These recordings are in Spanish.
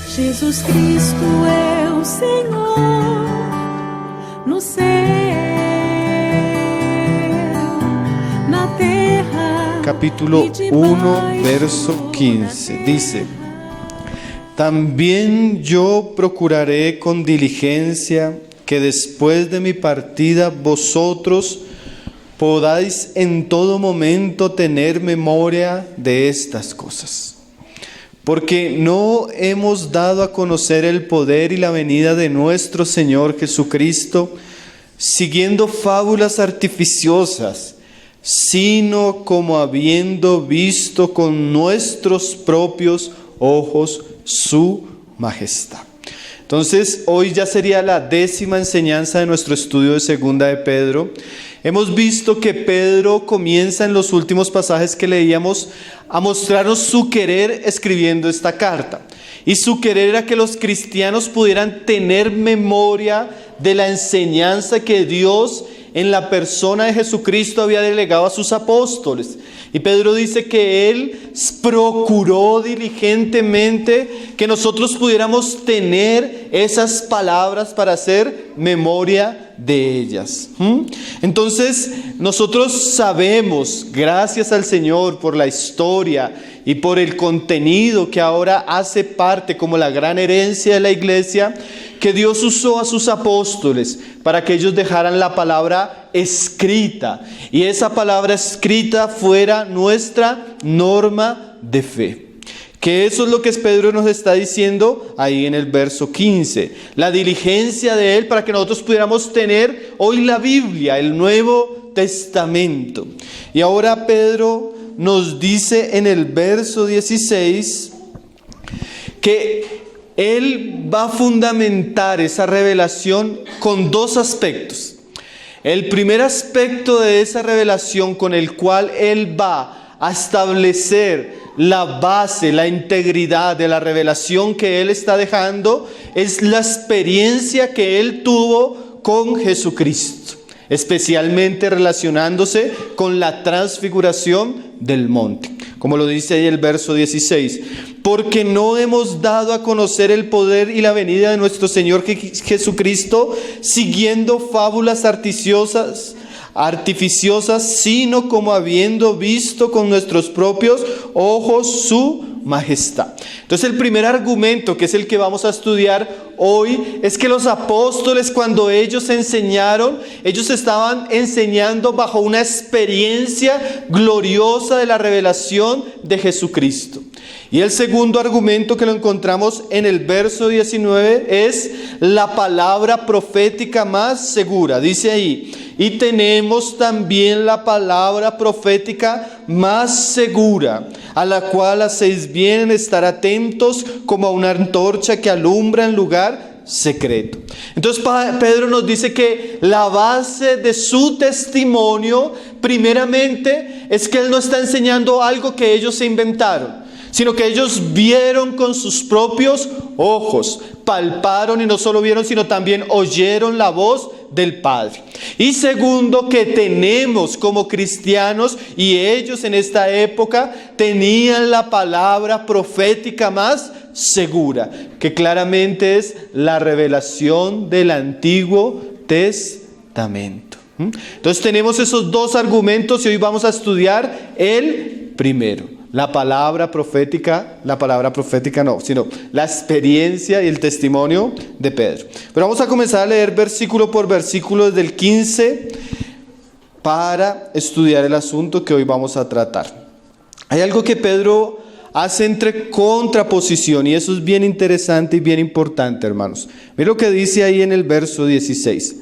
Jesus Cristo é o Senhor no céu, na terra. Capítulo 1, verso 15. Dice: También yo procuraré con diligencia que después de mi partida vosotros podáis en todo momento tener memoria de estas cosas. Porque no hemos dado a conocer el poder y la venida de nuestro Señor Jesucristo, siguiendo fábulas artificiosas, sino como habiendo visto con nuestros propios ojos su majestad. Entonces, hoy ya sería la 10ª enseñanza de nuestro estudio de Segunda de Pedro. Hemos visto que Pedro comienza en los últimos pasajes que leíamos a mostrarnos su querer escribiendo esta carta. Y su querer era que los cristianos pudieran tener memoria de la enseñanza que Dios en la persona de Jesucristo había delegado a sus apóstoles. Y Pedro dice que él procuró diligentemente que nosotros pudiéramos tener esas palabras para hacer memoria de ellas. Entonces, nosotros sabemos, gracias al Señor por la historia y por el contenido que ahora hace parte como la gran herencia de la iglesia, que Dios usó a sus apóstoles para que ellos dejaran la palabra escrita, y esa palabra escrita fuera nuestra norma de fe. Que eso es lo que Pedro nos está diciendo ahí en el verso 15. La diligencia de él para que nosotros pudiéramos tener hoy la Biblia, el Nuevo Testamento. Y ahora Pedro nos dice en el verso 16 que él va a fundamentar esa revelación con dos aspectos. El primer aspecto de esa revelación con el cual él va a establecer la base, la integridad de la revelación que él está dejando, es la experiencia que él tuvo con Jesucristo, especialmente relacionándose con la transfiguración del monte, como lo dice ahí el verso 16. Porque no hemos dado a conocer el poder y la venida de nuestro Señor Jesucristo siguiendo fábulas artificiosas, sino como habiendo visto con nuestros propios ojos su majestad. Entonces el primer argumento, que es el que vamos a estudiar hoy, es que los apóstoles, cuando ellos enseñaron, ellos estaban enseñando bajo una experiencia gloriosa de la revelación de Jesucristo. Y el segundo argumento, que lo encontramos en el verso 19, es la palabra profética más segura. Dice ahí: y tenemos también la palabra profética más segura, a la cual hacéis bien en estar atentos como a una antorcha que alumbra en lugar secreto. Entonces Pedro nos dice que la base de su testimonio, primeramente, es que él no está enseñando algo que ellos se inventaron, sino que ellos vieron con sus propios ojos, palparon, y no solo vieron, sino también oyeron la voz del Padre. Y segundo, que tenemos como cristianos, y ellos en esta época tenían la palabra profética más segura, que claramente es la revelación del Antiguo Testamento. Entonces tenemos esos dos argumentos, y hoy vamos a estudiar el primero. La palabra profética no, sino la experiencia y el testimonio de Pedro. Pero vamos a comenzar a leer versículo por versículo desde el 15 para estudiar el asunto que hoy vamos a tratar. Hay algo que Pedro hace entre contraposición, y eso es bien interesante y bien importante, hermanos. Miren lo que dice ahí en el verso 16.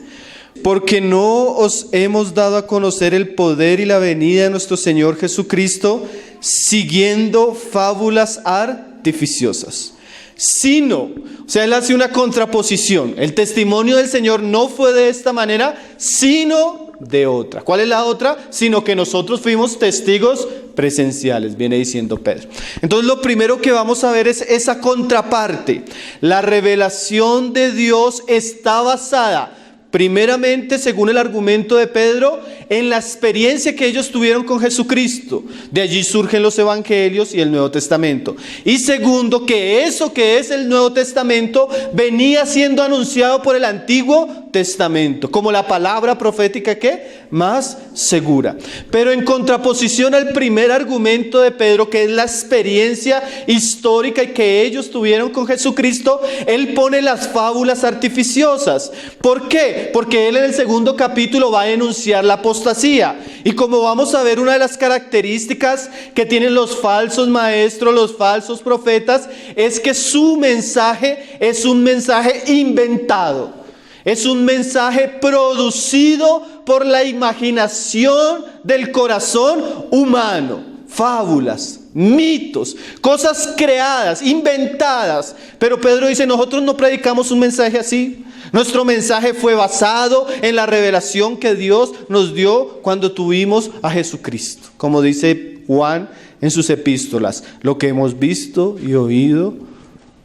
Porque no os hemos dado a conocer el poder y la venida de nuestro Señor Jesucristo siguiendo fábulas artificiosas, sino, o sea, él hace una contraposición. El testimonio del Señor no fue de esta manera, sino de otra. ¿Cuál es la otra? Sino que nosotros fuimos testigos presenciales, viene diciendo Pedro. Entonces lo primero que vamos a ver es esa contraparte. La revelación de Dios está basada primeramente, según el argumento de Pedro, en la experiencia que ellos tuvieron con Jesucristo. De allí surgen los evangelios y el Nuevo Testamento. Y segundo, que eso que es el Nuevo Testamento venía siendo anunciado por el Antiguo Testamento, como la palabra profética que más segura. Pero en contraposición al primer argumento de Pedro, que es la experiencia histórica y que ellos tuvieron con Jesucristo, él pone las fábulas artificiosas. ¿Por qué? Porque él en el segundo capítulo va a enunciar la apostasía. Y como vamos a ver, una de las características que tienen los falsos maestros, los falsos profetas, es que su mensaje es un mensaje inventado. Es un mensaje producido por la imaginación del corazón humano. Fábulas, mitos, cosas creadas, inventadas. Pero Pedro dice, nosotros no predicamos un mensaje así. Nuestro mensaje fue basado en la revelación que Dios nos dio cuando tuvimos a Jesucristo. Como dice Juan en sus epístolas, lo que hemos visto y oído,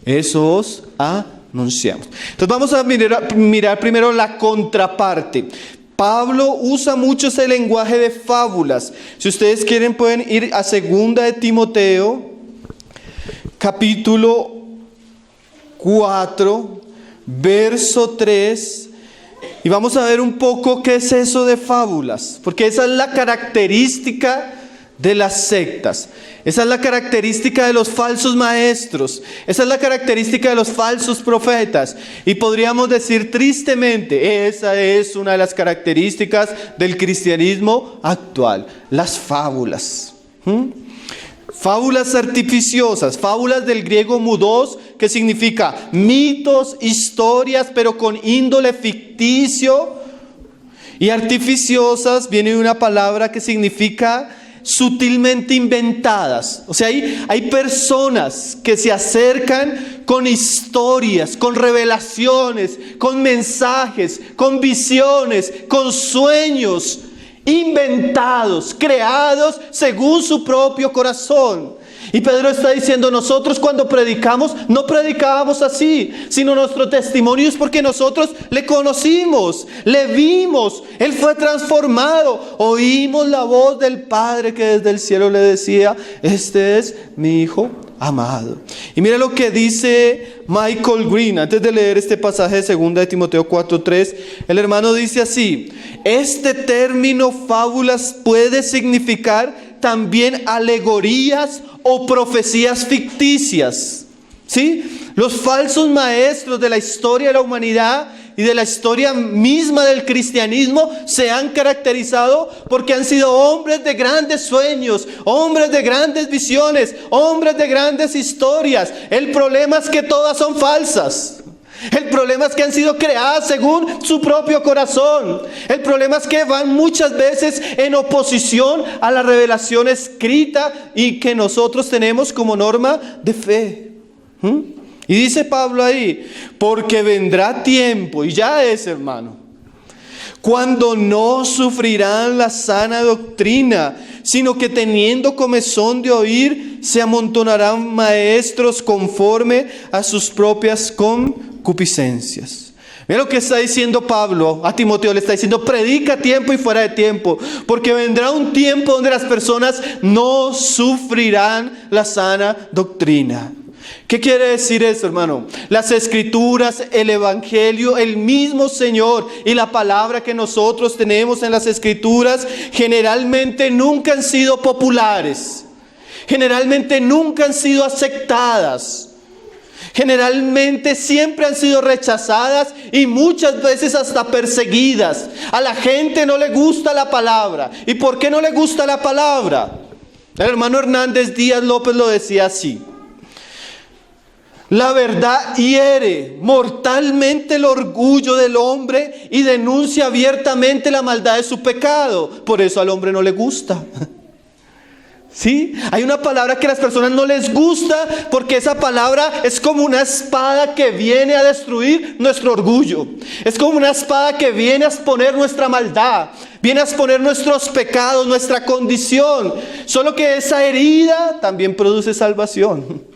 eso os anunciamos. Entonces vamos a mirar primero la contraparte. Pablo usa mucho ese lenguaje de fábulas. Si ustedes quieren pueden ir a 2 de Timoteo, capítulo 4, verso 3, y vamos a ver un poco qué es eso de fábulas, porque esa es la característica de las sectas, esa es la característica de los falsos maestros, esa es la característica de los falsos profetas, y podríamos decir tristemente, esa es una de las características del cristianismo actual, las fábulas. Fábulas artificiosas, fábulas del griego mudos, que significa mitos, historias, pero con índole ficticio. Y artificiosas viene de una palabra que significa sutilmente inventadas. O sea, hay personas que se acercan con historias, con revelaciones, con mensajes, con visiones, con sueños inventados, creados según su propio corazón. Y Pedro está diciendo, nosotros cuando predicamos, no predicábamos así, sino nuestro testimonio es porque nosotros le conocimos, le vimos, Él fue transformado, oímos la voz del Padre que desde el cielo le decía, este es mi Hijo amado. Y mira lo que dice Michael Green, antes de leer este pasaje de 2 de Timoteo 4:3, el hermano dice así, este término fábulas puede significar también alegorías o profecías ficticias, ¿sí? Los falsos maestros de la historia de la humanidad y de la historia misma del cristianismo se han caracterizado porque han sido hombres de grandes sueños, hombres de grandes visiones, hombres de grandes historias. El problema es que todas son falsas. El problema es que han sido creadas según su propio corazón. El problema es que van muchas veces en oposición a la revelación escrita y que nosotros tenemos como norma de fe. Y dice Pablo ahí, porque vendrá tiempo, y ya es, hermano, cuando no sufrirán la sana doctrina, sino que teniendo comezón de oír, se amontonarán maestros conforme a sus propias concupiscencias. Mira lo que está diciendo Pablo a Timoteo, le está diciendo, predica a tiempo y fuera de tiempo, porque vendrá un tiempo donde las personas no sufrirán la sana doctrina. ¿Qué quiere decir eso, hermano? Las escrituras, el evangelio, el mismo Señor y la palabra que nosotros tenemos en las escrituras generalmente nunca han sido populares, generalmente nunca han sido aceptadas, generalmente siempre han sido rechazadas y muchas veces hasta perseguidas. A la gente no le gusta la palabra. ¿Y por qué no le gusta la palabra? El hermano Hernández Díaz López lo decía así: la verdad hiere mortalmente el orgullo del hombre y denuncia abiertamente la maldad de su pecado. Por eso al hombre no le gusta. ¿Sí? Hay una palabra que a las personas no les gusta porque esa palabra es como una espada que viene a destruir nuestro orgullo. Es como una espada que viene a exponer nuestra maldad, viene a exponer nuestros pecados, nuestra condición. Solo que esa herida también produce salvación.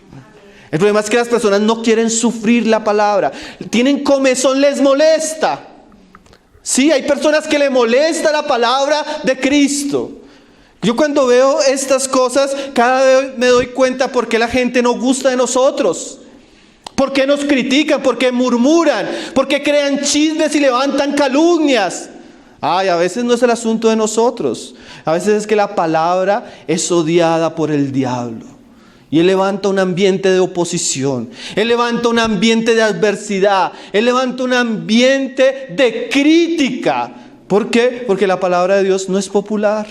El problema es que las personas no quieren sufrir la palabra. Tienen comezón, les molesta. Sí, hay personas que le molesta la palabra de Cristo. Yo cuando veo estas cosas, cada vez me doy cuenta por qué la gente no gusta de nosotros. ¿Por qué nos critican? ¿Por qué murmuran? ¿Por qué crean chismes y levantan calumnias? Ay, a veces no es el asunto de nosotros. A veces es que la palabra es odiada por el diablo. Y él levanta un ambiente de oposición. Él levanta un ambiente de adversidad. Él levanta un ambiente de crítica. ¿Por qué? Porque la palabra de Dios no es popular.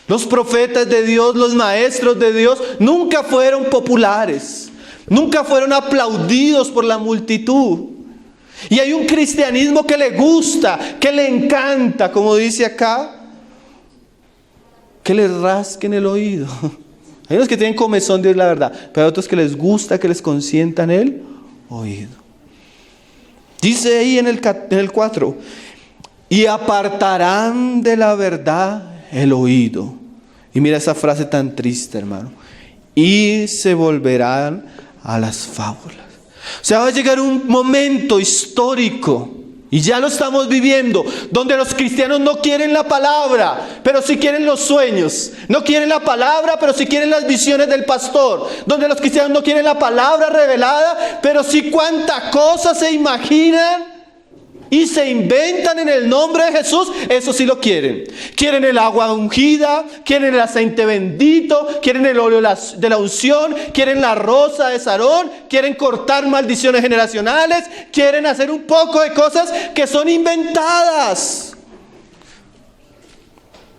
Los profetas de Dios, los maestros de Dios, nunca fueron populares. Nunca fueron aplaudidos por la multitud. Y hay un cristianismo que le gusta, que le encanta, como dice acá, que le rasquen el oído. Hay unos que tienen comezón de oír la verdad, pero hay otros que les gusta que les consientan el oído. Dice ahí en el 4, y apartarán de la verdad el oído. Y mira esa frase tan triste, hermano. Y se volverán a las fábulas. O sea, va a llegar un momento histórico, y ya lo estamos viviendo, donde los cristianos no quieren la palabra, pero sí quieren los sueños. No quieren la palabra, pero sí quieren las visiones del pastor. Donde los cristianos no quieren la palabra revelada, pero sí cuánta cosa se imaginan y se inventan en el nombre de Jesús. Eso sí lo quieren. Quieren el agua ungida, quieren el aceite bendito, quieren el óleo de la unción, quieren la rosa de Sarón, quieren cortar maldiciones generacionales, quieren hacer un poco de cosas que son inventadas.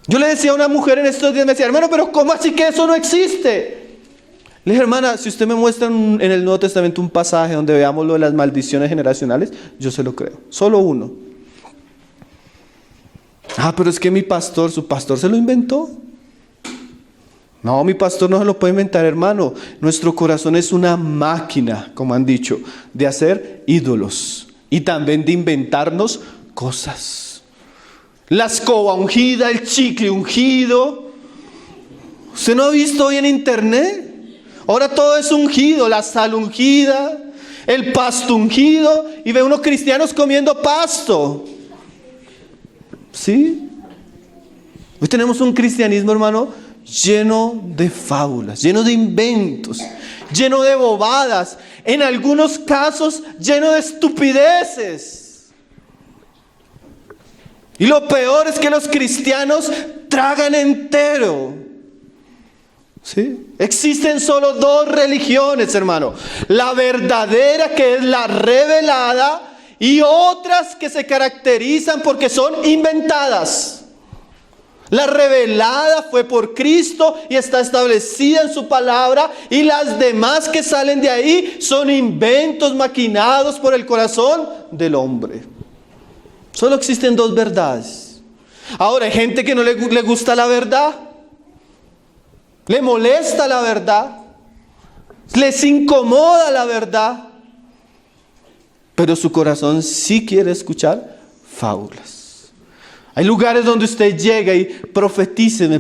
Yo le decía a una mujer en estos días, me decía, hermano, pero ¿cómo así que eso no existe? Le dije, hermana, si usted me muestra en el Nuevo Testamento un pasaje donde veamos lo de las maldiciones generacionales, yo se lo creo. Solo uno. Ah, pero es que su pastor se lo inventó. No, mi pastor no se lo puede inventar, hermano. Nuestro corazón es una máquina, como han dicho, de hacer ídolos y también de inventarnos cosas. La escoba ungida, el chicle ungido. ¿Usted no ha visto hoy en internet? Ahora todo es ungido, la sal ungida, el pasto ungido, y ve unos cristianos comiendo pasto. ¿Sí? Hoy tenemos un cristianismo, hermano, lleno de fábulas, lleno de inventos, lleno de bobadas, en algunos casos lleno de estupideces. Y lo peor es que los cristianos tragan entero. ¿Sí? Existen solo dos religiones, hermano. La verdadera, que es la revelada, y otras que se caracterizan porque son inventadas. La revelada fue por Cristo y está establecida en su palabra, y las demás que salen de ahí son inventos maquinados por el corazón del hombre. Solo existen dos verdades. Ahora, hay gente que no le gusta la verdad. Le molesta la verdad, les incomoda la verdad, pero su corazón sí quiere escuchar fábulas. Hay lugares donde usted llega y profetíceme.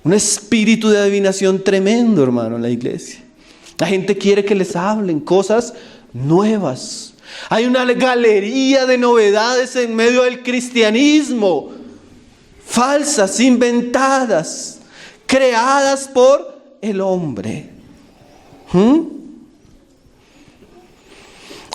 Un espíritu de adivinación tremendo, hermano, en la iglesia. La gente quiere que les hablen cosas nuevas. Hay una galería de novedades en medio del cristianismo. Falsas, inventadas, creadas por el hombre.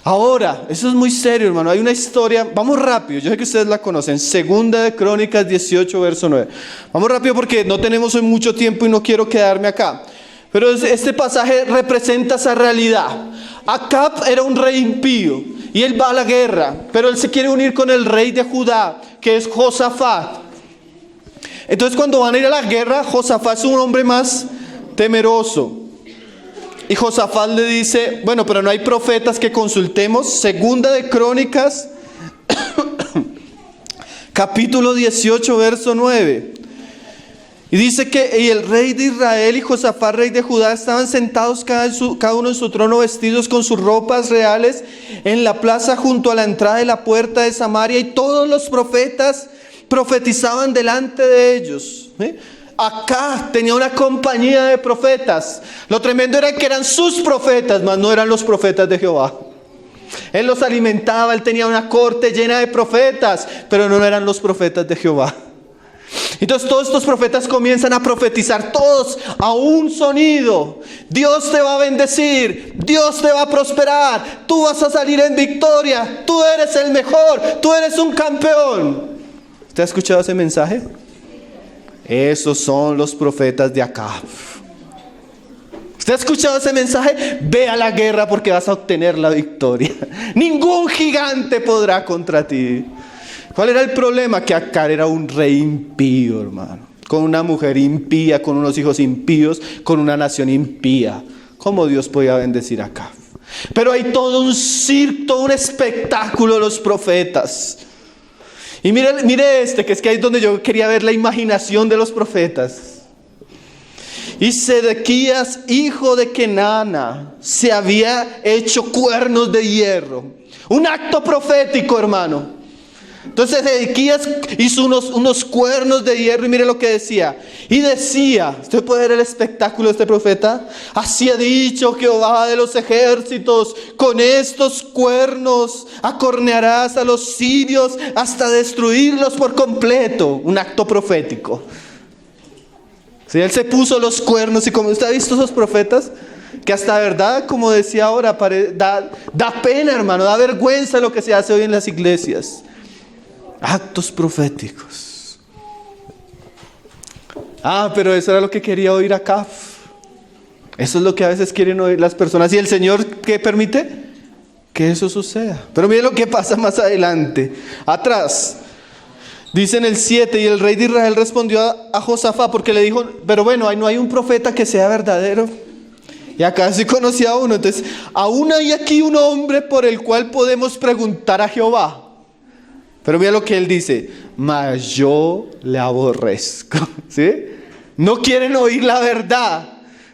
Ahora, eso es muy serio, hermano. Hay una historia, vamos rápido, yo sé que ustedes la conocen. Segunda de Crónicas 18, verso 9. Vamos rápido porque no tenemos hoy mucho tiempo y no quiero quedarme acá. Pero este pasaje representa esa realidad. Acab era un rey impío y él va a la guerra, pero él se quiere unir con el rey de Judá, que es Josafat. Entonces cuando van a ir a la guerra, Josafat es un hombre más temeroso. Y Josafat le dice, bueno, pero no hay profetas que consultemos. Segunda de Crónicas, capítulo 18, verso 9. Y dice que y el rey de Israel y Josafat, rey de Judá, estaban sentados cada uno en su trono, vestidos con sus ropas reales, en la plaza junto a la entrada de la puerta de Samaria, y todos los profetas profetizaban delante de ellos. Acá tenía una compañía de profetas. Lo tremendo era que eran sus profetas, mas no eran los profetas de Jehová. Él los alimentaba, él tenía una corte llena de profetas, pero no eran los profetas de Jehová. Entonces todos estos profetas comienzan a profetizar, todos a un sonido. Dios te va a bendecir, Dios te va a prosperar, tú vas a salir en victoria, tú eres el mejor, tú eres un campeón. ¿Usted ha escuchado ese mensaje? Esos son los profetas de Acab. ¿Usted ha escuchado ese mensaje? Ve a la guerra porque vas a obtener la victoria. Ningún gigante podrá contra ti. ¿Cuál era el problema? Que Acab era un rey impío, hermano. Con una mujer impía, con unos hijos impíos, con una nación impía. ¿Cómo Dios podía bendecir a Acab? Pero hay todo un circo, un espectáculo de los profetas. Y mire que es que ahí es donde yo quería ver la imaginación de los profetas. Y Sedequías, hijo de Kenana, se había hecho cuernos de hierro. Un acto profético, hermano. Entonces Sedequías hizo unos cuernos de hierro y mire lo que decía. Y decía, usted puede ver el espectáculo de este profeta. Así ha dicho Jehová de los ejércitos, con estos cuernos acornearás a los sirios hasta destruirlos por completo. Un acto profético. Sí, él se puso los cuernos y como usted ha visto esos profetas, que hasta verdad, como decía ahora, da pena, hermano, da vergüenza lo que se hace hoy en las iglesias. Actos proféticos. Pero eso era lo que quería oír Acab. Eso es lo que a veces quieren oír las personas. ¿Y el Señor qué permite? Que eso suceda. Pero miren lo que pasa más adelante. Atrás. Dice en el 7, y el rey de Israel respondió a Josafat porque le dijo, pero bueno, no hay un profeta que sea verdadero. Y acá sí conocía a uno. Entonces, aún hay aquí un hombre por el cual podemos preguntar a Jehová. Pero mira lo que él dice, mas yo le aborrezco. ¿Sí? No quieren oír la verdad.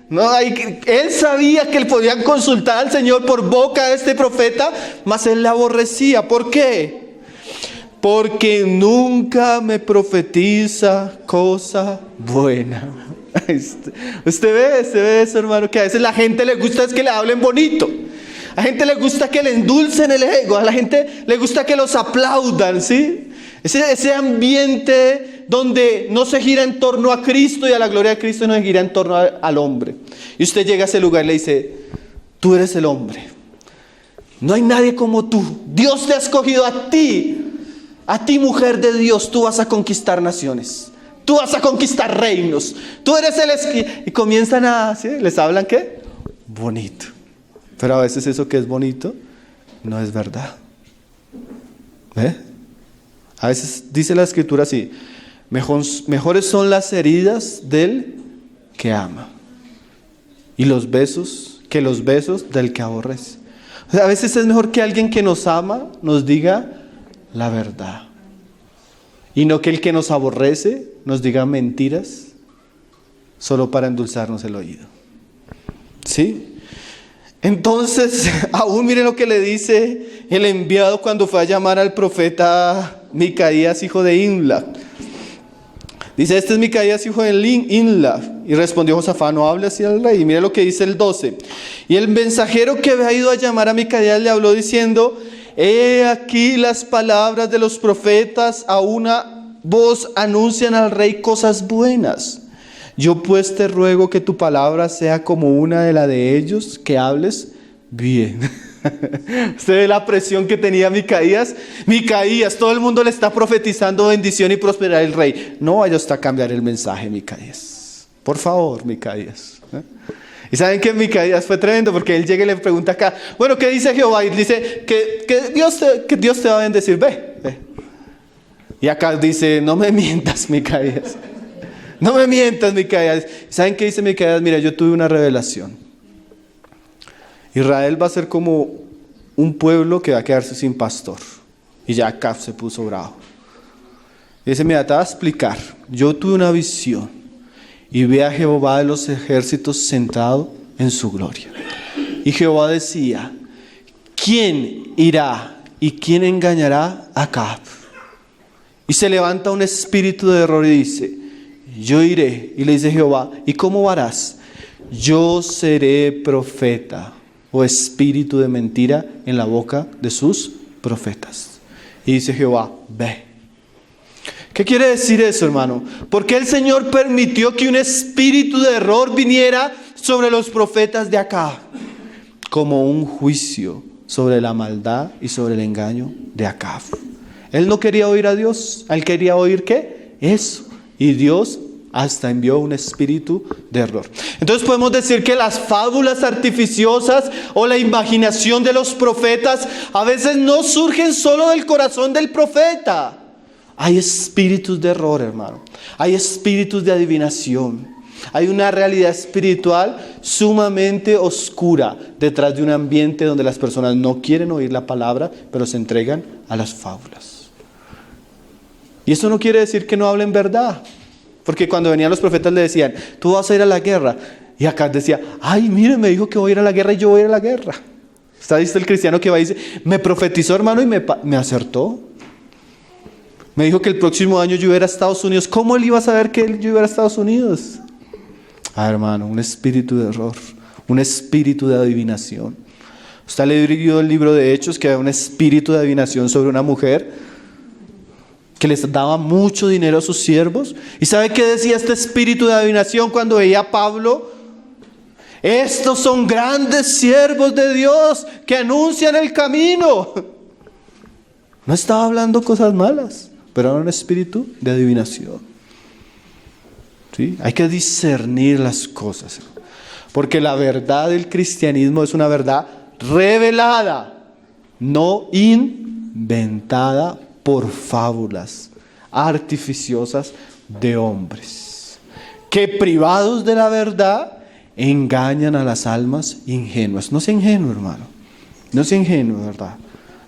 Él sabía que podían consultar al Señor por boca de este profeta, mas él le aborrecía. ¿Por qué? Porque nunca me profetiza cosa buena. Usted ve eso, hermano, que a veces la gente le gusta es que le hablen bonito. A la gente le gusta que le endulcen el ego, a la gente le gusta que los aplaudan, ¿sí? Ese ambiente donde no se gira en torno a Cristo y a la gloria de Cristo, no se gira en torno al hombre. Y usted llega a ese lugar y le dice, tú eres el hombre. No hay nadie como tú. Dios te ha escogido a ti mujer de Dios, tú vas a conquistar naciones. Tú vas a conquistar reinos. Tú eres y comienzan ¿sí? ¿Les hablan qué? Bonito. Pero a veces eso que es bonito no es verdad. A veces dice la escritura así, mejores son las heridas del que ama y los besos del que aborrece. O sea, a veces es mejor que alguien que nos ama nos diga la verdad y no que el que nos aborrece nos diga mentiras solo para endulzarnos el oído. ¿Sí? Entonces, aún miren lo que le dice el enviado cuando fue a llamar al profeta Micaías, hijo de Imla. Dice, este es Micaías, hijo de Imla. Y respondió Josafat, no hable así al rey. Y mire lo que dice el 12. Y el mensajero que había ido a llamar a Micaías le habló diciendo, he aquí las palabras de los profetas, a una voz anuncian al rey cosas buenas. Yo pues te ruego que tu palabra sea como una de la de ellos, que hables bien. Usted ve la presión que tenía Micaías. Todo el mundo le está profetizando bendición y prosperar el rey. No vaya usted a cambiar el mensaje, Micaías. Por favor, Micaías. Y saben que Micaías fue tremendo porque él llega y le pregunta acá, bueno, ¿qué dice Jehová? Y dice que Dios te va a bendecir. Ve. Y acá dice, no me mientas, Micaías. No me mientas, Micaías. ¿Saben qué dice Micaías? Mira, yo tuve una revelación. Israel va a ser como un pueblo que va a quedarse sin pastor. Y ya Acab se puso bravo. Y dice, mira, te voy a explicar. Yo tuve una visión y vi a Jehová de los ejércitos sentado en su gloria. Y Jehová decía, ¿quién irá y quién engañará a Acab? Y se levanta un espíritu de error y dice, yo iré. Y le dice Jehová, ¿y cómo harás? Yo seré profeta o espíritu de mentira en la boca de sus profetas. Y dice Jehová, ve. ¿Qué quiere decir eso, hermano? ¿Por qué el Señor permitió que un espíritu de error viniera sobre los profetas de Acab? Como un juicio sobre la maldad y sobre el engaño de Acab. Él no quería oír a Dios. Él quería oír ¿qué? Eso. Y Dios hasta envió un espíritu de error. Entonces podemos decir que las fábulas artificiosas o la imaginación de los profetas a veces no surgen solo del corazón del profeta. Hay espíritus de error, hermano. Hay espíritus de adivinación. Hay una realidad espiritual sumamente oscura detrás de un ambiente donde las personas no quieren oír la palabra, pero se entregan a las fábulas. Y eso no quiere decir que no hablen verdad. Porque cuando venían los profetas le decían, tú vas a ir a la guerra. Y acá decía, ay, mire, me dijo que voy a ir a la guerra y yo voy a ir a la guerra. ¿Está visto el cristiano que va y dice, me profetizó, hermano, y me acertó? Me dijo que el próximo año yo iba a Estados Unidos. ¿Cómo él iba a saber que yo iba a Estados Unidos? Ah, hermano, un espíritu de error, un espíritu de adivinación. Usted ha leído el libro de Hechos, que había un espíritu de adivinación sobre una mujer que les daba mucho dinero a sus siervos. ¿Y sabe qué decía este espíritu de adivinación cuando veía a Pablo? Estos son grandes siervos de Dios que anuncian el camino. No estaba hablando cosas malas, pero era un espíritu de adivinación. ¿Sí? Hay que discernir las cosas, porque la verdad del cristianismo es una verdad revelada, no inventada por fábulas artificiosas de hombres, que privados de la verdad engañan a las almas ingenuas. No sea ingenuo, hermano, no sea ingenuo, ¿verdad?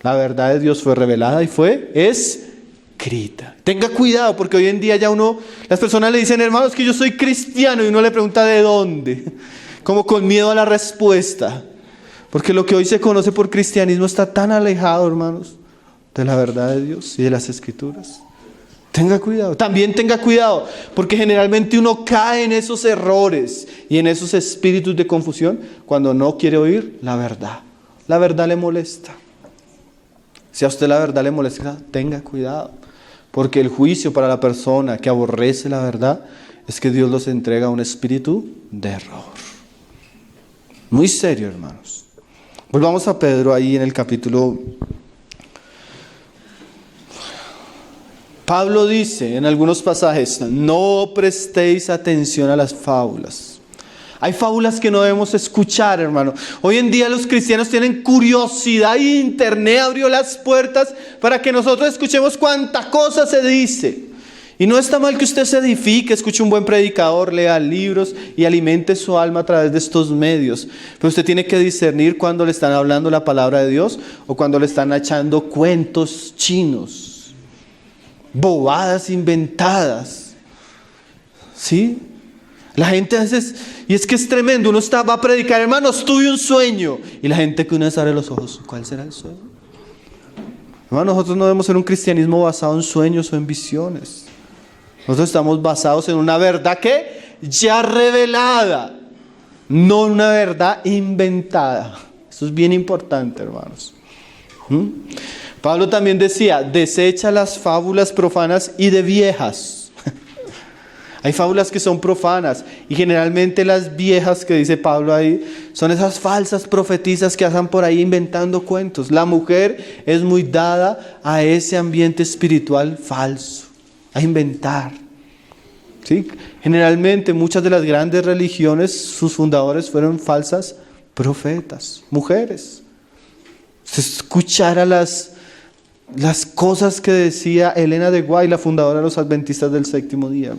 La verdad de Dios fue revelada y fue escrita. Tenga cuidado, porque hoy en día ya las personas le dicen, hermano, es que yo soy cristiano, y uno le pregunta de dónde, como con miedo a la respuesta, porque lo que hoy se conoce por cristianismo está tan alejado, hermanos, de la verdad de Dios y de las Escrituras. Tenga cuidado, también tenga cuidado, porque generalmente uno cae en esos errores y en esos espíritus de confusión cuando no quiere oír la verdad. La verdad le molesta. Si a usted la verdad le molesta, tenga cuidado, porque el juicio para la persona que aborrece la verdad es que Dios los entrega a un espíritu de error. Muy serio, hermanos. Volvamos a Pedro ahí en el capítulo. Pablo dice en algunos pasajes, no prestéis atención a las fábulas. Hay fábulas que no debemos escuchar, hermano. Hoy en día los cristianos tienen curiosidad y Internet abrió las puertas para que nosotros escuchemos cuánta cosa se dice. Y no está mal que usted se edifique, escuche un buen predicador, lea libros y alimente su alma a través de estos medios. Pero usted tiene que discernir cuando le están hablando la palabra de Dios o cuando le están echando cuentos chinos, bobadas inventadas. ¿Sí? La gente a veces, y es que es tremendo, uno va a predicar, hermanos, tuve un sueño. Y la gente que uno les abre los ojos, ¿cuál será el sueño? Hermanos, nosotros no debemos ser un cristianismo basado en sueños o en visiones. Nosotros estamos basados en una verdad que ya revelada, no una verdad inventada. Eso es bien importante, hermanos. Pablo también decía, desecha las fábulas profanas y de viejas. Hay fábulas que son profanas y generalmente las viejas que dice Pablo ahí son esas falsas profetisas que andan por ahí inventando cuentos. La mujer es muy dada a ese ambiente espiritual falso, a inventar. ¿Sí? Generalmente muchas de las grandes religiones, sus fundadores fueron falsas profetas, mujeres. Se escuchara las cosas que decía Elena de White, la fundadora de los adventistas del séptimo día.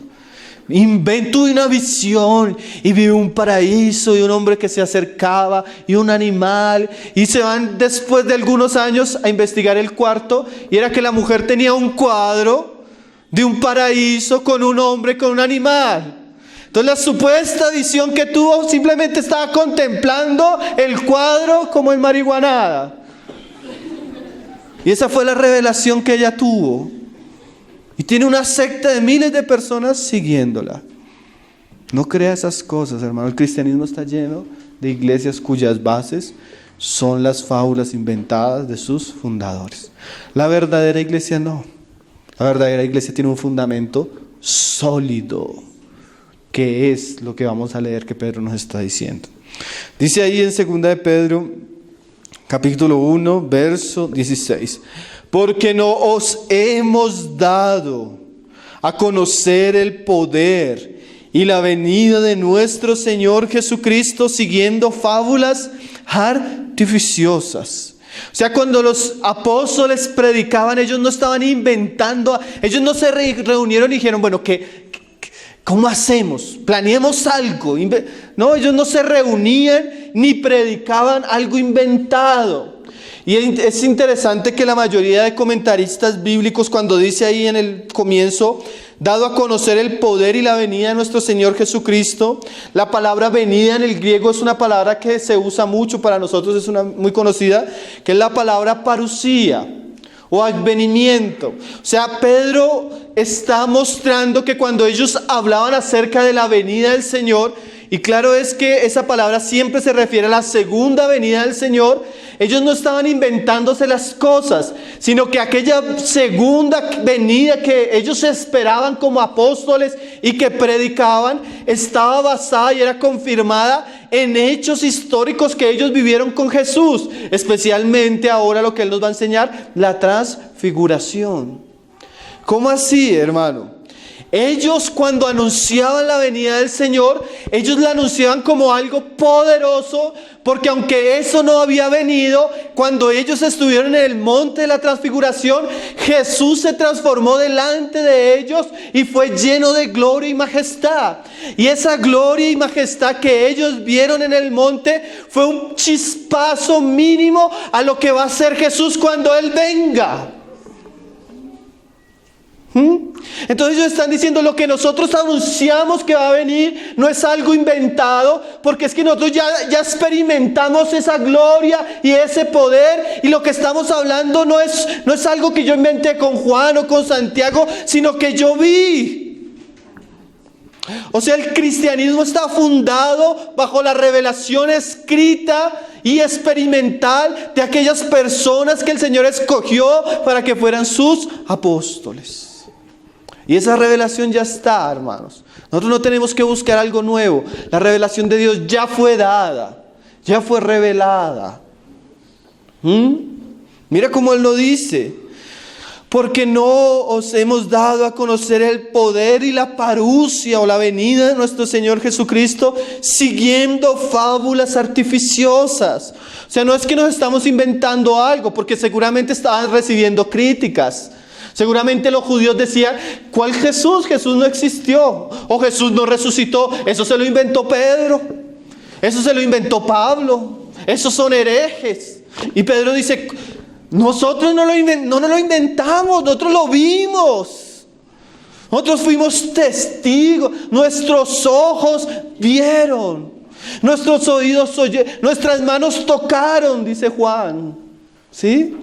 Inventó una visión y vio un paraíso y un hombre que se acercaba y un animal, y se van después de algunos años a investigar el cuarto y era que la mujer tenía un cuadro de un paraíso con un hombre, con un animal. Entonces la supuesta visión que tuvo simplemente estaba contemplando el cuadro como en marihuanada, y esa fue la revelación que ella tuvo. Y tiene una secta de miles de personas siguiéndola. No crea esas cosas, hermano. El cristianismo está lleno de iglesias cuyas bases son las fábulas inventadas de sus fundadores. La verdadera iglesia no. La verdadera iglesia tiene un fundamento sólido, que es lo que vamos a leer que Pedro nos está diciendo. Dice ahí en 2 de Pedro, capítulo 1, verso 16. Porque no os hemos dado a conocer el poder y la venida de nuestro Señor Jesucristo siguiendo fábulas artificiosas. O sea, cuando los apóstoles predicaban, ellos no estaban inventando, ellos no se reunieron y dijeron, bueno, ¿cómo hacemos? Planeemos algo. No, ellos no se reunían ni predicaban algo inventado. Y es interesante que la mayoría de comentaristas bíblicos, cuando dice ahí en el comienzo, dado a conocer el poder y la venida de nuestro Señor Jesucristo, la palabra venida en el griego es una palabra que se usa mucho para nosotros, es una muy conocida, que es la palabra parusía o advenimiento. O sea, Pedro está mostrando que cuando ellos hablaban acerca de la venida del Señor, y claro es que esa palabra siempre se refiere a la segunda venida del Señor, ellos no estaban inventándose las cosas, sino que aquella segunda venida que ellos esperaban como apóstoles y que predicaban, estaba basada y era confirmada en hechos históricos que ellos vivieron con Jesús, especialmente ahora lo que Él nos va a enseñar, la transfiguración. ¿Cómo así, hermano? Ellos cuando anunciaban la venida del Señor, ellos la anunciaban como algo poderoso, porque aunque eso no había venido, cuando ellos estuvieron en el monte de la transfiguración, Jesús se transformó delante de ellos y fue lleno de gloria y majestad. Y esa gloria y majestad que ellos vieron en el monte fue un chispazo mínimo a lo que va a ser Jesús cuando Él venga. Entonces ellos están diciendo lo que nosotros anunciamos que va a venir no es algo inventado, porque es que nosotros ya experimentamos esa gloria y ese poder, y lo que estamos hablando no es algo que yo inventé con Juan o con Santiago, sino que yo vi. O sea, el cristianismo está fundado bajo la revelación escrita y experimental de aquellas personas que el Señor escogió para que fueran sus apóstoles. Y esa revelación ya está, hermanos. Nosotros no tenemos que buscar algo nuevo. La revelación de Dios ya fue dada, ya fue revelada. Mira cómo Él lo dice. Porque no os hemos dado a conocer el poder y la parusia o la venida de nuestro Señor Jesucristo siguiendo fábulas artificiosas. O sea, no es que nos estamos inventando algo, porque seguramente estaban recibiendo críticas. Seguramente los judíos decían, ¿cuál Jesús? Jesús no existió. O Jesús no resucitó. Eso se lo inventó Pedro. Eso se lo inventó Pablo. Esos son herejes. Y Pedro dice, nosotros no nos lo inventamos, nosotros lo vimos. Nosotros fuimos testigos. Nuestros ojos vieron. Nuestros oídos oyeron. Nuestras manos tocaron, dice Juan. ¿Sí?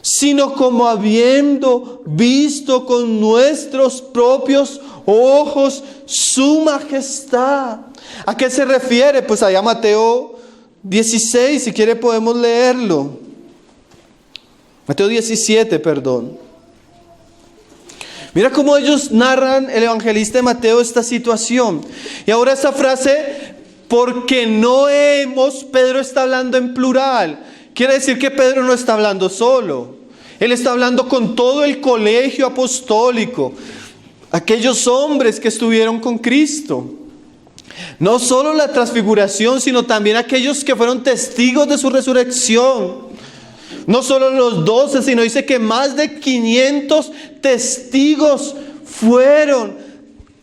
Sino como habiendo visto con nuestros propios ojos su majestad. ¿A qué se refiere? Pues allá Mateo 16, si quiere podemos leerlo. Mateo 17, perdón. Mira cómo ellos narran, el evangelista de Mateo, esta situación. Y ahora esa frase, porque no hemos, Pedro está hablando en plural. Quiere decir que Pedro no está hablando solo. Él está hablando con todo el colegio apostólico, aquellos hombres que estuvieron con Cristo. No solo la transfiguración, sino también aquellos que fueron testigos de su resurrección. No solo los 12, sino dice que más de 500 testigos fueron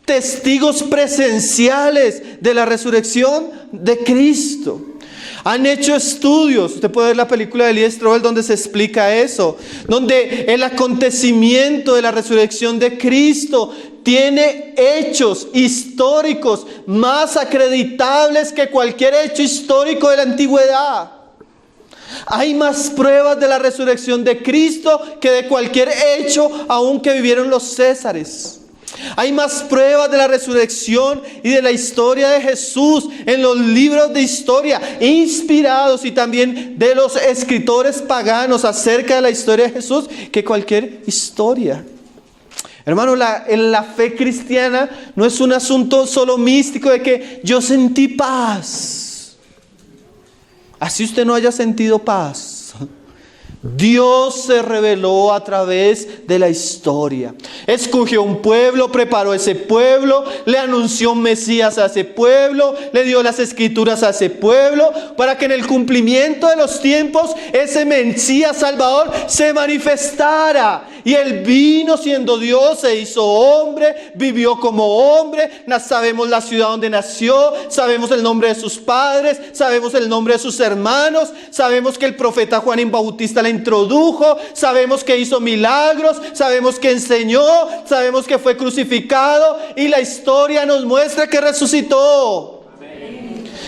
testigos presenciales de la resurrección de Cristo. Han hecho estudios, usted puede ver la película de Lee Strobel donde se explica eso, donde el acontecimiento de la resurrección de Cristo tiene hechos históricos más acreditables que cualquier hecho histórico de la antigüedad. Hay más pruebas de la resurrección de Cristo que de cualquier hecho aún que vivieron los Césares. Hay más pruebas de la resurrección y de la historia de Jesús en los libros de historia inspirados y también de los escritores paganos acerca de la historia de Jesús que cualquier historia. Hermano, la fe cristiana no es un asunto solo místico de que yo sentí paz. Así usted no haya sentido paz. Dios se reveló a través de la historia. Escogió un pueblo, preparó ese pueblo, le anunció un Mesías a ese pueblo, le dio las escrituras a ese pueblo, para que en el cumplimiento de los tiempos ese Mesías Salvador se manifestara. Y Él vino siendo Dios, se hizo hombre, vivió como hombre. Sabemos la ciudad donde nació, sabemos el nombre de sus padres, sabemos el nombre de sus hermanos, sabemos que el profeta Juan el Bautista le introdujo, sabemos que hizo milagros, sabemos que enseñó, sabemos que fue crucificado, y la historia nos muestra que resucitó.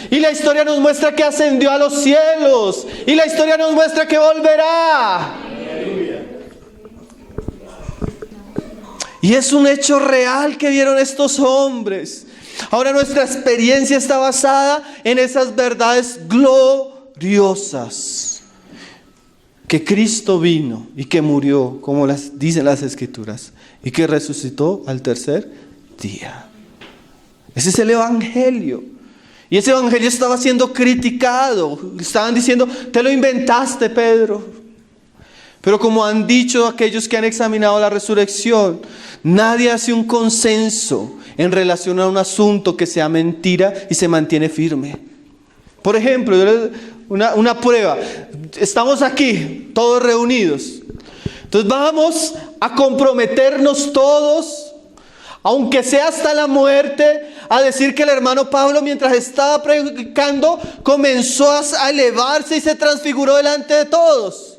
Y la historia nos muestra que ascendió a los cielos, y la historia nos muestra que volverá. Y es un hecho real que vieron estos hombres. Ahora nuestra experiencia está basada en esas verdades gloriosas. Que Cristo vino y que murió, como las dicen las Escrituras, y que resucitó al tercer día. Ese es el Evangelio. Y ese Evangelio estaba siendo criticado. Estaban diciendo, te lo inventaste, Pedro. Pero como han dicho aquellos que han examinado la resurrección, nadie hace un consenso en relación a un asunto que sea mentira y se mantiene firme. Por ejemplo, una prueba. Estamos aquí, todos reunidos. Entonces vamos a comprometernos todos, aunque sea hasta la muerte, a decir que el hermano Pablo, mientras estaba predicando, comenzó a elevarse y se transfiguró delante de todos.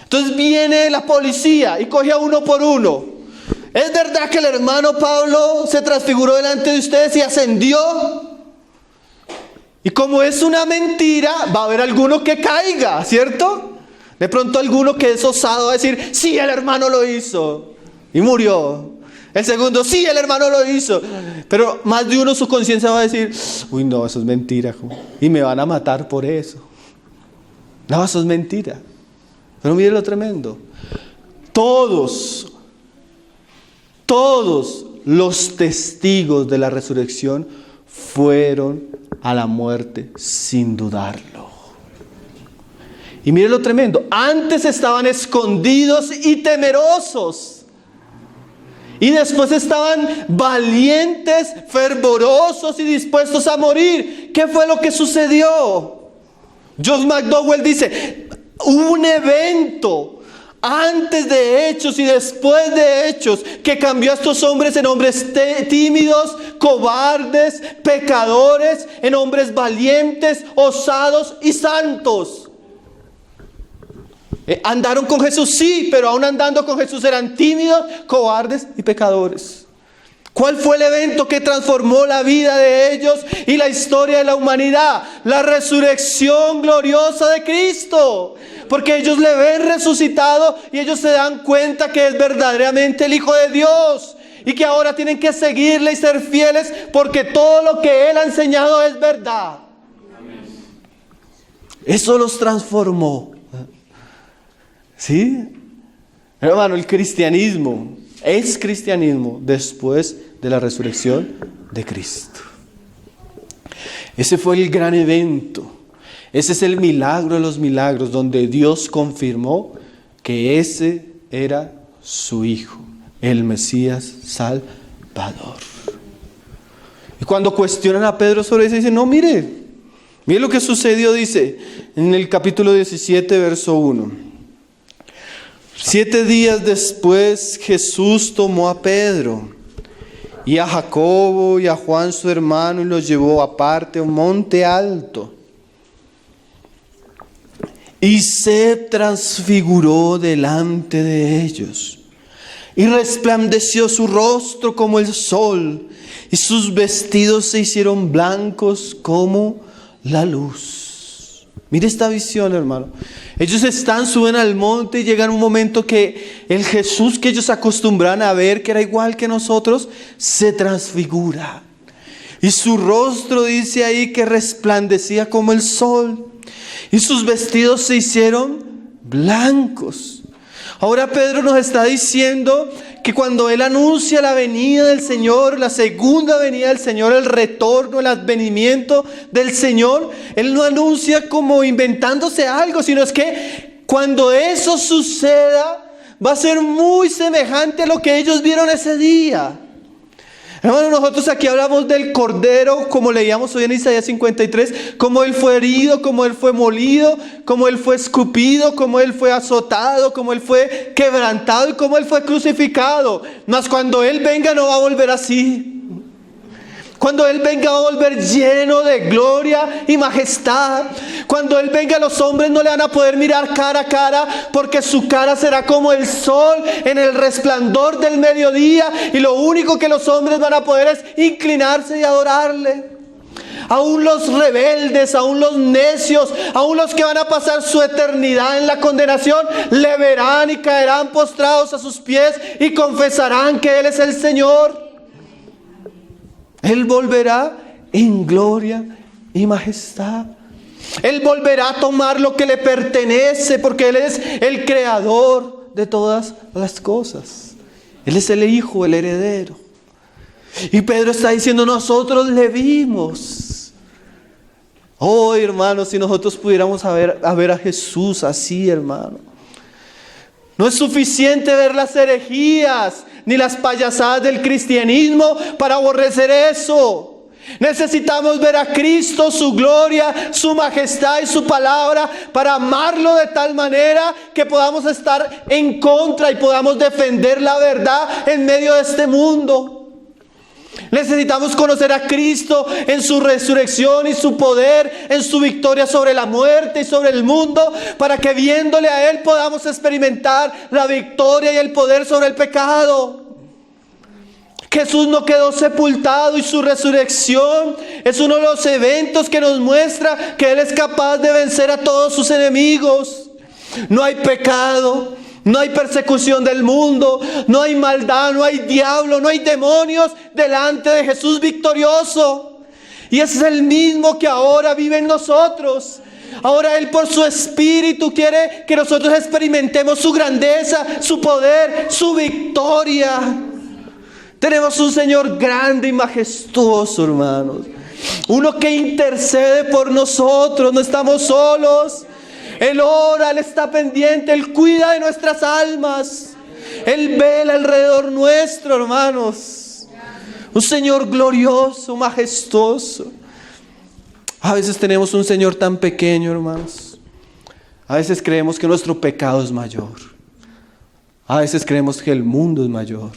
Entonces viene la policía y coge a uno por uno. ¿Es verdad que el hermano Pablo se transfiguró delante de ustedes y ascendió? Y como es una mentira, va a haber alguno que caiga, ¿cierto? De pronto alguno que es osado va a decir, sí, el hermano lo hizo y murió. El segundo, sí, el hermano lo hizo. Pero más de uno su conciencia va a decir, uy, no, eso es mentira. Y me van a matar por eso. No, eso es mentira. Pero mire lo tremendo. Todos los testigos de la resurrección fueron a la muerte sin dudarlo. Y mire lo tremendo. Antes estaban escondidos y temerosos. Y después estaban valientes, fervorosos y dispuestos a morir. ¿Qué fue lo que sucedió? John McDowell dice, hubo un evento antes de Hechos y después de Hechos que cambió a estos hombres en hombres tímidos, cobardes, pecadores, en hombres valientes, osados y santos. Andaron con Jesús, sí, pero aún andando con Jesús eran tímidos, cobardes y pecadores. ¿Cuál fue el evento que transformó la vida de ellos y la historia de la humanidad? La resurrección gloriosa de Cristo. Porque ellos le ven resucitado y ellos se dan cuenta que es verdaderamente el Hijo de Dios. Y que ahora tienen que seguirle y ser fieles porque todo lo que Él ha enseñado es verdad. Eso los transformó. ¿Sí? Hermano, el cristianismo es cristianismo después de la resurrección de Cristo. Ese fue el gran evento. Ese es el milagro de los milagros, donde Dios confirmó que ese era su Hijo, el Mesías Salvador. Y cuando cuestionan a Pedro sobre eso, dicen, no, mire lo que sucedió, dice en el capítulo 17, verso 1. 7 días después Jesús tomó a Pedro y a Jacobo y a Juan su hermano y los llevó aparte a un monte alto. Y se transfiguró delante de ellos. Y resplandeció su rostro como el sol, y sus vestidos se hicieron blancos como la luz. Mire esta visión, hermano. Ellos suben al monte y llegan un momento que el Jesús que ellos acostumbran a ver, que era igual que nosotros, se transfigura. Y su rostro dice ahí que resplandecía como el sol. Y sus vestidos se hicieron blancos. Ahora Pedro nos está diciendo que cuando él anuncia la venida del Señor, la segunda venida del Señor, el retorno, el advenimiento del Señor, él no anuncia como inventándose algo, sino es que cuando eso suceda, va a ser muy semejante a lo que ellos vieron ese día. Hermano, nosotros aquí hablamos del Cordero, como leíamos hoy en Isaías 53, como Él fue herido, como Él fue molido, como Él fue escupido, como Él fue azotado, como Él fue quebrantado y como Él fue crucificado. Mas cuando Él venga no va a volver así. Cuando Él venga va a volver lleno de gloria y majestad. Cuando Él venga los hombres no le van a poder mirar cara a cara, porque su cara será como el sol en el resplandor del mediodía, y lo único que los hombres van a poder es inclinarse y adorarle. Aún los rebeldes, aún los necios, aún los que van a pasar su eternidad en la condenación, le verán y caerán postrados a sus pies y confesarán que Él es el Señor. Él volverá en gloria y majestad. Él volverá a tomar lo que le pertenece, porque Él es el creador de todas las cosas. Él es el Hijo, el heredero. Y Pedro está diciendo, nosotros le vimos. Oh, hermanos, si nosotros pudiéramos ver a Jesús así, hermano. No es suficiente ver las herejías ni las payasadas del cristianismo para aborrecer eso. Necesitamos ver a Cristo, su gloria, su majestad y su palabra para amarlo de tal manera que podamos estar en contra y podamos defender la verdad en medio de este mundo. Necesitamos conocer a Cristo en su resurrección y su poder, en su victoria sobre la muerte y sobre el mundo, para que viéndole a Él podamos experimentar la victoria y el poder sobre el pecado. Jesús no quedó sepultado y su resurrección es uno de los eventos que nos muestra que Él es capaz de vencer a todos sus enemigos. No hay pecado, no hay persecución del mundo, no hay maldad, no hay diablo, no hay demonios delante de Jesús victorioso. Y ese es el mismo que ahora vive en nosotros. Ahora Él por su Espíritu quiere que nosotros experimentemos su grandeza, su poder, su victoria. Tenemos un Señor grande y majestuoso, hermanos. Uno que intercede por nosotros, no estamos solos. Él ora, Él está pendiente, Él cuida de nuestras almas. Él vela alrededor nuestro, hermanos. Un Señor glorioso, majestuoso. A veces tenemos un Señor tan pequeño, hermanos. A veces creemos que nuestro pecado es mayor. A veces creemos que el mundo es mayor.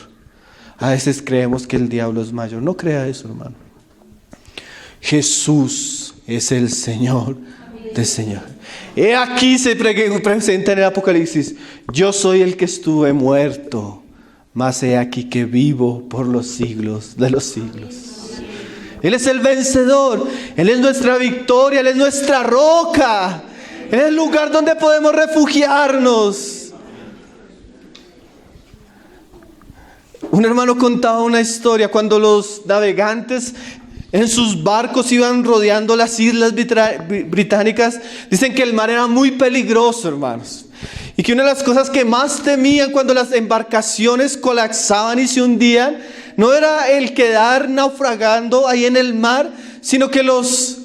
A veces creemos que el diablo es mayor. No crea eso, hermano. Jesús es el Señor de Señor. He aquí se presenta en el Apocalipsis: yo soy el que estuve muerto, mas he aquí que vivo por los siglos de los siglos. Él es el vencedor. Él es nuestra victoria. Él es nuestra roca. Él es el lugar donde podemos refugiarnos. Un hermano contaba una historia cuando los navegantes en sus barcos iban rodeando las islas británicas. Dicen que el mar era muy peligroso, hermanos, y que una de las cosas que más temían cuando las embarcaciones colapsaban y se hundían no era el quedar naufragando ahí en el mar, sino que los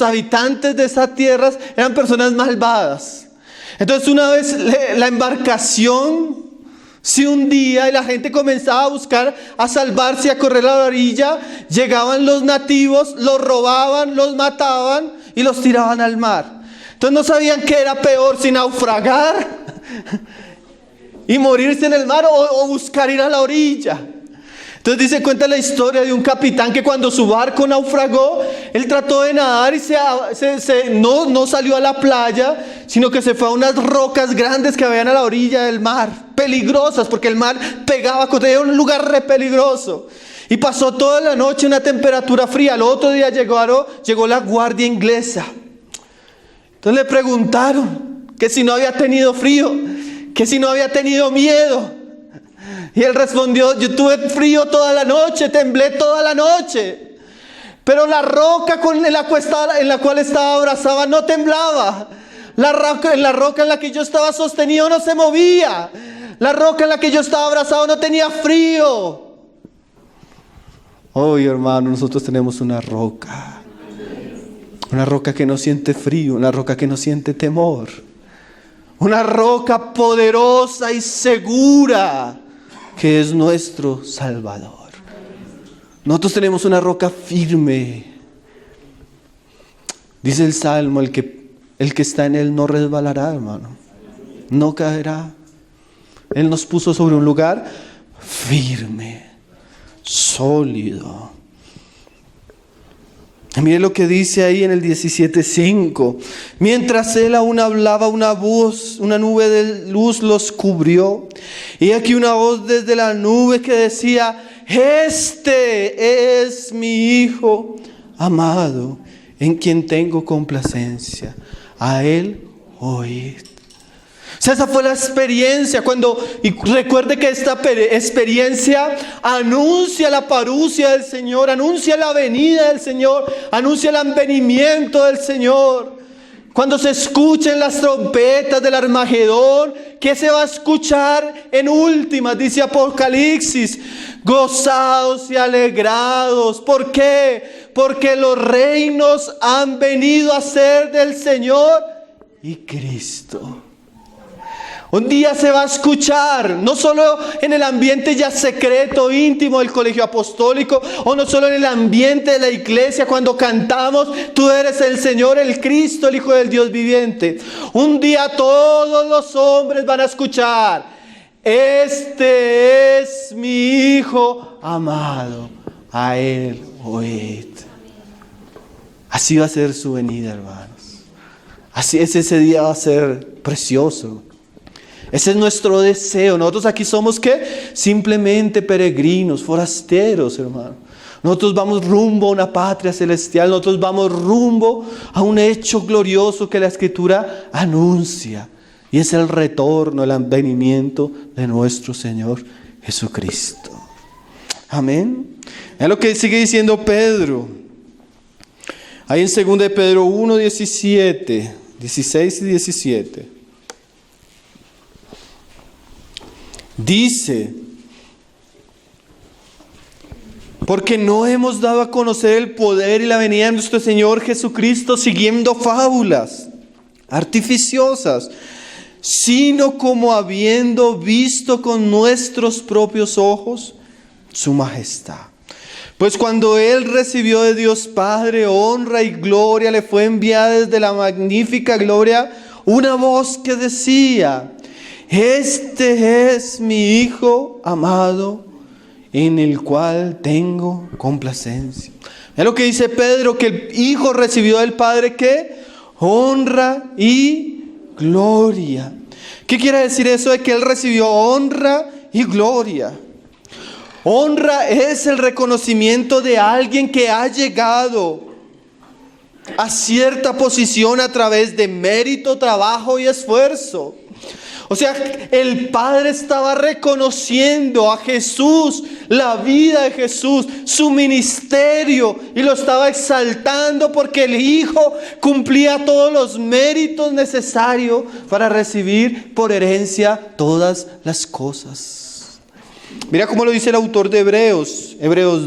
habitantes de esas tierras eran personas malvadas. Entonces una vez la embarcación se hundía y la gente comenzaba a buscar a salvarse y a correr a la orilla, llegaban los nativos, los robaban, los mataban y los tiraban al mar. Entonces no sabían qué era peor, si naufragar y morirse en el mar o buscar ir a la orilla. Entonces cuenta la historia de un capitán que cuando su barco naufragó, él trató de nadar y no salió a la playa, sino que se fue a unas rocas grandes que habían a la orilla del mar, peligrosas porque el mar pegaba contra ellos, un lugar re peligroso. Y pasó toda la noche una temperatura fría. Al otro día llegó la guardia inglesa. Entonces le preguntaron que si no había tenido frío, que si no había tenido miedo. Y él respondió: yo tuve frío toda la noche, temblé toda la noche. Pero la roca en la cual estaba abrazada no temblaba. La roca en la que yo estaba sostenido no se movía. La roca en la que yo estaba abrazado no tenía frío. Hoy, hermano, nosotros tenemos una roca. Una roca que no siente frío, una roca que no siente temor. Una roca poderosa y segura que es nuestro Salvador. Nosotros tenemos una roca firme. Dice el Salmo: el que está en Él no resbalará, hermano. No caerá. Él nos puso sobre un lugar firme, sólido. Mire lo que dice ahí en el 17:5. Mientras él aún hablaba, una nube de luz los cubrió. Y aquí una voz desde la nube que decía: este es mi Hijo amado, en quien tengo complacencia. A él oíd. O sea, esa fue la experiencia. Y recuerde que esta experiencia anuncia la parusia del Señor, anuncia la venida del Señor, anuncia el advenimiento del Señor. Cuando se escuchen las trompetas del Armagedón, ¿qué se va a escuchar en últimas? Dice Apocalipsis: gozados y alegrados. ¿Por qué? Porque los reinos han venido a ser del Señor y Cristo. Un día se va a escuchar, no solo en el ambiente ya secreto, íntimo del colegio apostólico, o no solo en el ambiente de la iglesia cuando cantamos: tú eres el Señor, el Cristo, el Hijo del Dios viviente. Un día todos los hombres van a escuchar: este es mi Hijo amado, a Él oíd. Así va a ser su venida, hermanos. Así es, ese día va a ser precioso. Ese es nuestro deseo. Nosotros aquí somos ¿qué? Simplemente peregrinos, forasteros, hermano. Nosotros vamos rumbo a una patria celestial. Nosotros vamos rumbo a un hecho glorioso que la Escritura anuncia. Y es el retorno, el advenimiento de nuestro Señor Jesucristo. Amén. Es lo que sigue diciendo Pedro. Ahí en 2 de Pedro 1, 16 y 17. Dice: porque no hemos dado a conocer el poder y la venida de nuestro Señor Jesucristo siguiendo fábulas artificiosas, sino como habiendo visto con nuestros propios ojos su majestad. Pues cuando Él recibió de Dios Padre honra y gloria, le fue enviada desde la magnífica gloria una voz que decía: este es mi Hijo amado, en el cual tengo complacencia. Es lo que dice Pedro, que el Hijo recibió del Padre ¿qué? Honra y gloria. ¿Qué quiere decir eso de que Él recibió honra y gloria? Honra es el reconocimiento de alguien que ha llegado a cierta posición a través de mérito, trabajo y esfuerzo. O sea, el Padre estaba reconociendo a Jesús, la vida de Jesús, su ministerio, y lo estaba exaltando porque el Hijo cumplía todos los méritos necesarios para recibir por herencia todas las cosas. Mira cómo lo dice el autor de Hebreos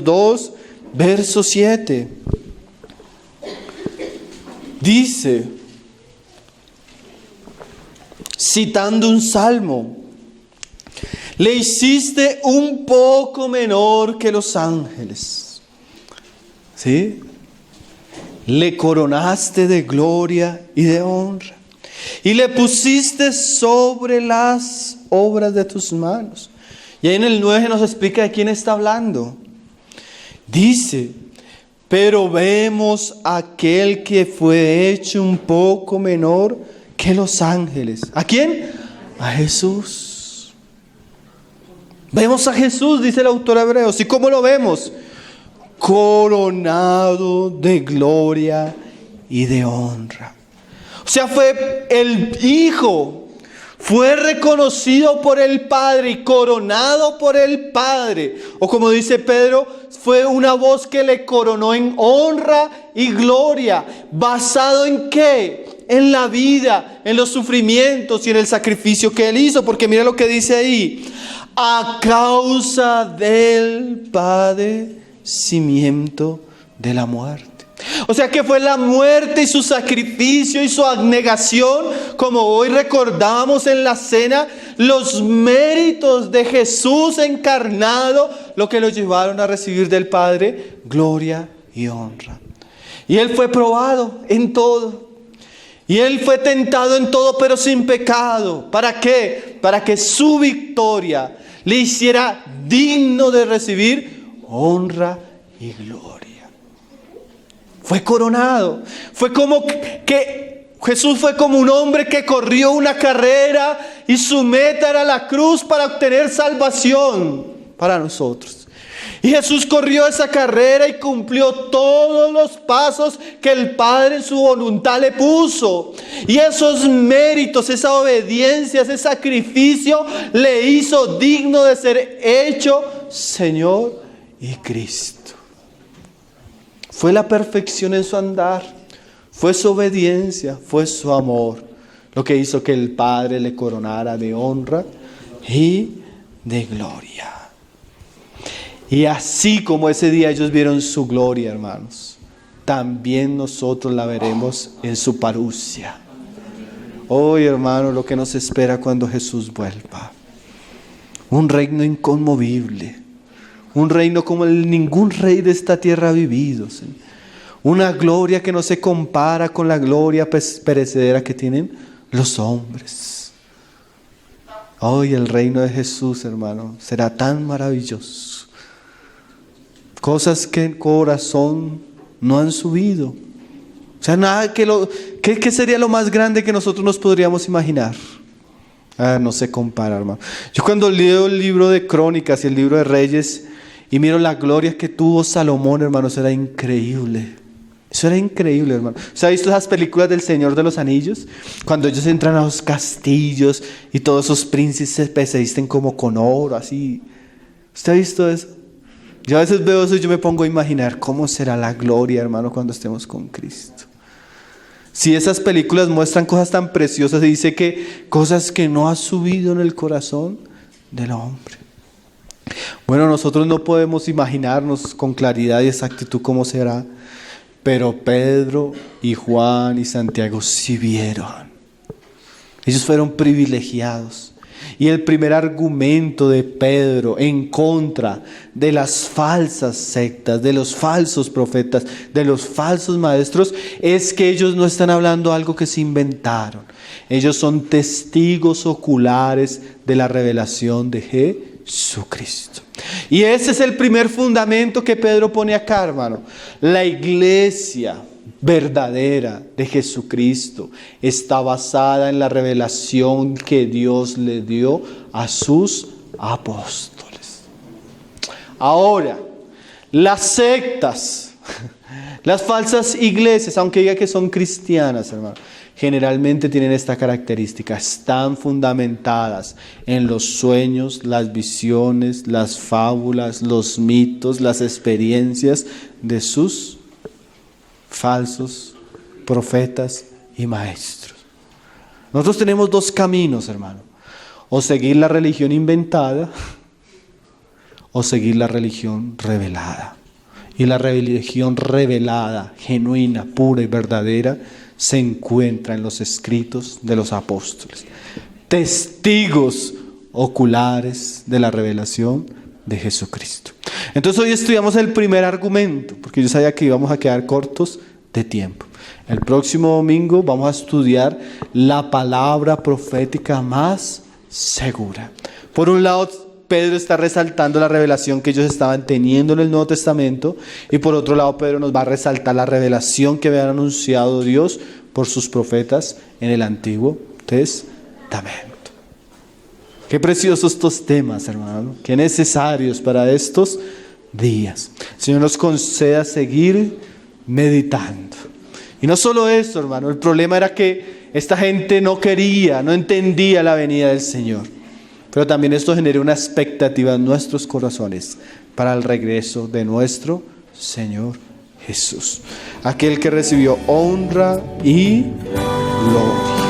2, verso 7. Dice, citando un salmo: le hiciste un poco menor que los ángeles. ¿Sí? Le coronaste de gloria y de honra, y le pusiste sobre las obras de tus manos. Y ahí en el 9 nos explica de quién está hablando. Dice: pero vemos a aquel que fue hecho un poco menor que los ángeles. ¿A quién? A Jesús. Vemos a Jesús, dice el autor de Hebreos. ¿Y cómo lo vemos? Coronado de gloria y de honra. O O sea, fue el Hijo. Fue reconocido por el Padre y coronado por el Padre. O como dice Pedro, fue una voz que le coronó en honra y gloria. ¿Basado en qué? En la vida, en los sufrimientos y en el sacrificio que Él hizo. Porque mira lo que dice ahí. A causa del padecimiento de la muerte. O sea que fue la muerte y su sacrificio y su abnegación, como hoy recordamos en la cena, los méritos de Jesús encarnado, lo que lo llevaron a recibir del Padre gloria y honra. Y Él fue probado en todo. Y Él fue tentado en todo, pero sin pecado. ¿Para qué? Para que su victoria le hiciera digno de recibir honra y gloria. Fue coronado. Fue como que Jesús fue como un hombre que corrió una carrera y su meta era la cruz para obtener salvación para nosotros. Y Jesús corrió esa carrera y cumplió todos los pasos que el Padre en su voluntad le puso. Y esos méritos, esa obediencia, ese sacrificio le hizo digno de ser hecho Señor y Cristo. Fue la perfección en su andar, fue su obediencia, fue su amor, lo que hizo que el Padre le coronara de honra y de gloria. Y así como ese día ellos vieron su gloria, hermanos, también nosotros la veremos en su parusia. Hoy, hermanos, lo que nos espera cuando Jesús vuelva. Un reino inconmovible. Un reino como ningún rey de esta tierra ha vivido. ¿Sí? Una gloria que no se compara con la gloria perecedera que tienen los hombres. Hoy el reino de Jesús, hermano, será tan maravilloso. Cosas que el corazón no han subido. O sea, nada ¿qué sería lo más grande que nosotros nos podríamos imaginar? No se compara, hermano. Yo cuando leo el libro de Crónicas y el libro de Reyes y miro la gloria que tuvo Salomón, hermano, eso era increíble. Eso era increíble, hermano. ¿Usted ha visto esas películas del Señor de los Anillos? Cuando ellos entran a los castillos y todos esos príncipes se visten como con oro, así. ¿Usted ha visto eso? Yo a veces veo eso y yo me pongo a imaginar cómo será la gloria, hermano, cuando estemos con Cristo. Si esas películas muestran cosas tan preciosas y dice que cosas que no ha subido en el corazón del hombre. Bueno, nosotros no podemos imaginarnos con claridad y exactitud cómo será, pero Pedro y Juan y Santiago sí vieron. Ellos fueron privilegiados. Y el primer argumento de Pedro en contra de las falsas sectas, de los falsos profetas, de los falsos maestros, es que ellos no están hablando algo que se inventaron. Ellos son testigos oculares de la revelación de Jesucristo. Y ese es el primer fundamento que Pedro pone acá, hermano. La iglesia verdadera de Jesucristo está basada en la revelación que Dios le dio a sus apóstoles. Ahora, las sectas, las falsas iglesias, aunque diga que son cristianas, hermano, generalmente tienen esta característica: están fundamentadas en los sueños, las visiones, las fábulas, los mitos, las experiencias de sus falsos profetas y maestros. Nosotros tenemos dos caminos, hermano: o seguir la religión inventada o seguir la religión revelada. Y la religión revelada, genuina, pura y verdadera, se encuentra en los escritos de los apóstoles, testigos oculares de la revelación de Jesucristo. Entonces hoy estudiamos el primer argumento, porque yo sabía que íbamos a quedar cortos de tiempo. El próximo domingo vamos a estudiar la palabra profética más segura. Por un lado, Pedro está resaltando la revelación que ellos estaban teniendo en el Nuevo Testamento, y por otro lado Pedro nos va a resaltar la revelación que había anunciado Dios por sus profetas en el Antiguo Testamento. Qué preciosos estos temas, hermano, qué necesarios para estos días. El Señor nos conceda seguir meditando Y no solo eso, hermano, el problema era que esta gente no quería, no entendía la venida del Señor. Pero también esto generó una expectativa en nuestros corazones para el regreso de nuestro Señor Jesús, aquel que recibió honra y gloria.